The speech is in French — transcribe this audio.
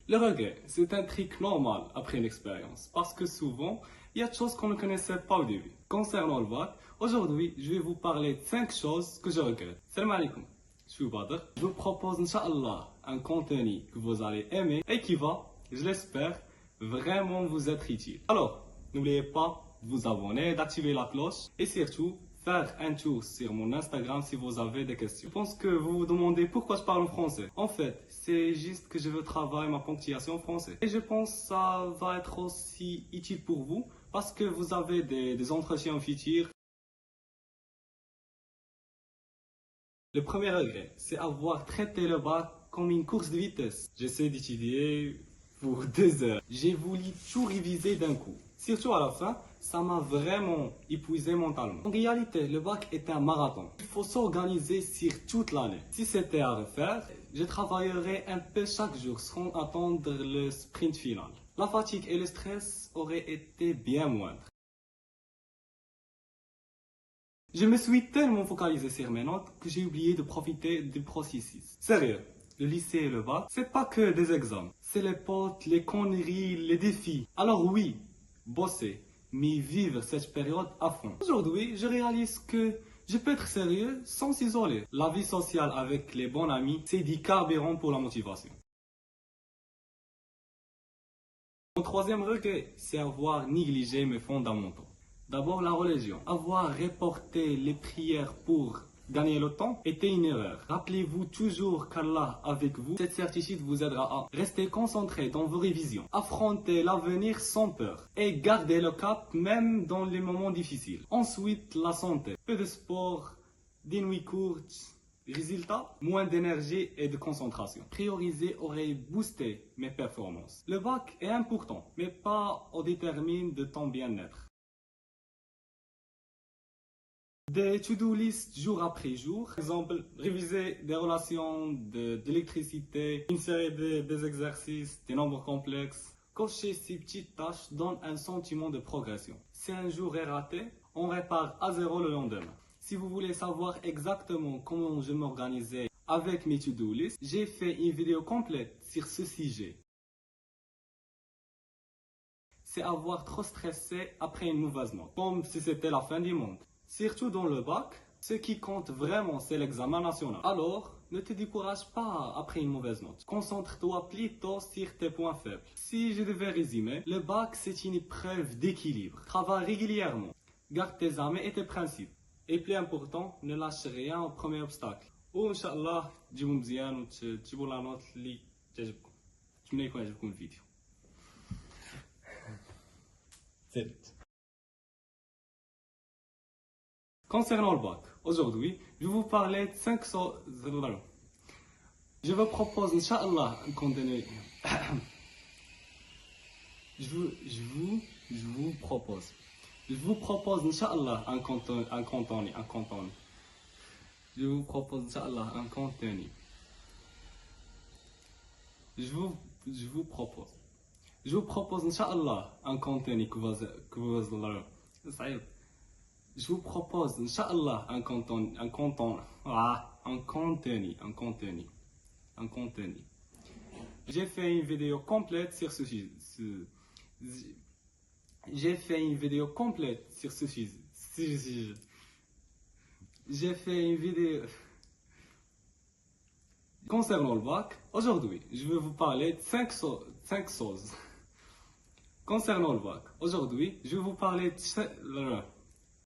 Le regret, c'est un truc normal après une expérience, parce que souvent, il y a des choses qu'on ne connaissait pas au début. Concernant le bac, aujourd'hui, je vais vous parler de 5 choses que je regrette. Salam alaikum, je suis Badr. Je vous propose, Inch'Allah, un contenu que vous allez aimer et qui va, je l'espère, vraiment vous être utile. Alors, n'oubliez pas de vous abonner, d'activer la cloche et surtout, faire un tour sur mon Instagram si vous avez des questions. Je pense que vous vous demandez pourquoi je parle en français. En fait, c'est juste que je veux travailler ma ponctuation en français. Et je pense que ça va être aussi utile pour vous parce que vous avez des entretiens futurs. Le premier regret, c'est avoir traité le bac comme une course de vitesse. J'essaie d'étudier pour 2 heures. J'ai voulu tout réviser d'un coup. Surtout à la fin, ça m'a vraiment épuisé mentalement. En réalité, le bac est un marathon. Il faut s'organiser sur toute l'année. Si c'était à refaire, je travaillerais un peu chaque jour sans attendre le sprint final. La fatigue et le stress auraient été bien moindres. Je me suis tellement focalisé sur mes notes que j'ai oublié de profiter du processus. Sérieux, le lycée et le bac, c'est pas que des examens. C'est les potes, les conneries, les défis. Alors oui, bosser, mais vivre cette période à fond. Aujourd'hui, je réalise que je peux être sérieux sans s'isoler. La vie sociale avec les bons amis, c'est du carburant pour la motivation. Mon troisième regret, c'est avoir négligé mes fondamentaux. D'abord, la religion. Avoir reporté les prières pour gagner le temps était une erreur. Rappelez-vous toujours qu'Allah avec vous. Cette certitude vous aidera à rester concentré dans vos révisions, affronter l'avenir sans peur et garder le cap même dans les moments difficiles. Ensuite, la santé. Peu de sport, des nuits courtes. Résultat, moins d'énergie et de concentration. Prioriser aurait boosté mes performances. Le bac est important, mais pas au détermine de ton bien-être. Des to-do list jour après jour. Par exemple, réviser des relations d'électricité, une série des exercices, des nombres complexes. Cocher ces petites tâches donne un sentiment de progression. Si un jour est raté, on répare à zéro le lendemain. Si vous voulez savoir exactement comment je m'organisais avec mes to-do list, j'ai fait une vidéo complète sur ce sujet. C'est avoir trop stressé après une mauvaise note, comme si c'était la fin du monde. Surtout dans le bac, ce qui compte vraiment, c'est l'examen national. Alors, ne te décourage pas après une mauvaise note. Concentre-toi plutôt sur tes points faibles. Si je devais résumer, le bac, c'est une épreuve d'équilibre. Travaille régulièrement. Garde tes amis et tes principes. Et plus important, ne lâche rien au premier obstacle. وإن شاء الله تجيبوا مزيان وتجيبوا لا نوت اللي تعجبكم. نتمنى يكون عجبكم الفيديو. Concernant le bac, aujourd'hui, je vais vous parler de 5 choses. Je vous propose, Inch'Allah, un contenu. Je vous propose, Inch'Allah, un contenu. Je vous propose, Inch'Allah, un contenu. Je vous propose, Inch'Allah, un contenu que vous Je vous propose, Inch'Allah, un contenu. J'ai fait une vidéo complète sur ce sujet. J'ai fait une vidéo concernant le bac. Aujourd'hui, je vais vous parler de 5 choses. Concernant le bac, aujourd'hui, je vais vous parler de